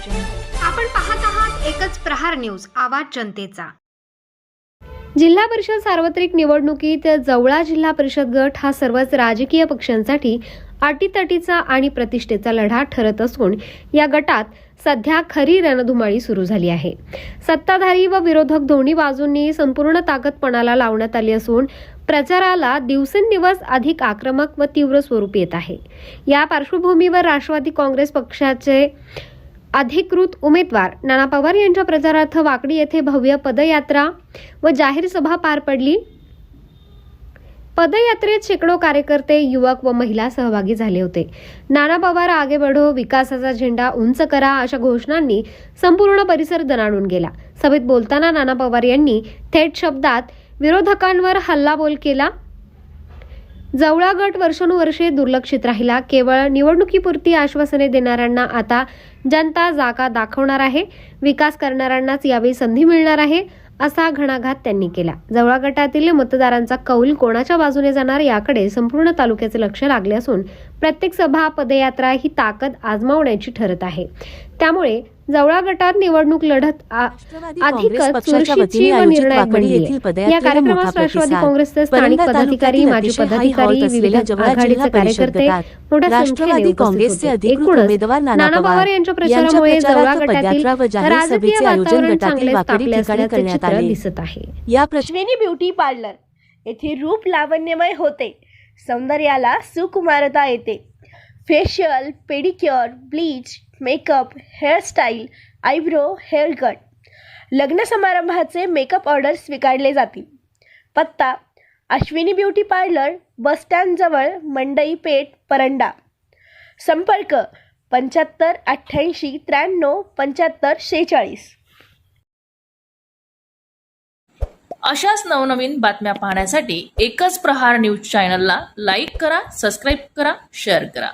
आपण पाहत आहात एकच प्रहार न्यूज, आवाज जनतेचा। जिल्हा परिषद सार्वत्रिक निवडणुकीत जवळा जिल्हा परिषद गट हा सर्वच राजकीय पक्षांसाठी अटीतटीचा आणि प्रतिष्ठेचा लढा ठरत असून या गटात सध्या खरी रणधुमाळी सुरू झाली आहे। सत्ताधारी व विरोधक दोन्ही बाजूंनी संपूर्ण ताकद पणाला लावण्यात आली असून प्रचाराला दिवसेंदिवस अधिक आक्रमक व तीव्र स्वरूप येत आहे। या पार्श्वभूमीवर राष्ट्रवादी काँग्रेस पक्षाचे अधिकृत उमेदवार नाना पवार यांच्या प्रचारार्थ वाकडी येथे भव्य पदयात्रा व जाहीर सभा पार पडली। पदयात्रेत शेकडो कार्यकर्ते, युवक व महिला सहभागी झाले होते। नाना पवार आगे बढो, विकासाचा झेंडा उंच करा अशा घोषणांनी संपूर्ण परिसर दणाणून गेला। सभेत बोलताना नाना पवार यांनी थेट शब्दात विरोधकांवर हल्लाबोल केला। जवळा गट वर्षानुवर्षे दुर्लक्षित राहिला। केवळ निवडणुकीपुरती आश्वासने देणाऱ्यांना आता जनता जागा दाखवणार आहे। विकास करणाऱ्यांनाच यावेळी संधी मिळणार आहे असा घणाघात त्यांनी केला। जवळा गटातील मतदारांचा कौल कोणाच्या बाजूने जाणार याकडे संपूर्ण तालुक्याचे लक्ष लागले असून प्रत्येक सभा, पदयात्रा ही ताकद आजमावण्याची ठरत आहे। त्यामुळे जवळा गटात निवडणूक लढत अधिकच चुरशीची व निर्णायक बनली आहे। या कार्यक्रमात राष्ट्रवादी काँग्रेसचे स्थानिक पदाधिकारी, माजी पदाधिकारी, विविध आघाडीचे कार्यकर्ते मोठ्या संख्येने उपस्थित होते। एकूणच नाना पवार यांच्या प्रचारामुळे जवळा गटातील राजकीय वातावरण चांगले तापले असल्याचे चित्र दिसत आहे। या अश्विनी ब्युटी पार्लर येथे रूप लावण्यमय होते, सौंदर्याला सुकुमारता येते। Facial, pedicure, bleach, makeup, hairstyle, eyebrow, hair cut, लग्न समारंभाचे मेकअप ऑर्डर स्वीकारले जातील। पत्ता Ashwini beauty parlour, bus stand जवळ, मंडई पेठ, परंडा। संपर्क 75 88 93 75 46। अशाच नवनवीन बातम्या पाहण्यासाठी एकच प्रहार न्यूज चॅनलला लाईक करा, सबस्क्राईब करा, शेअर करा।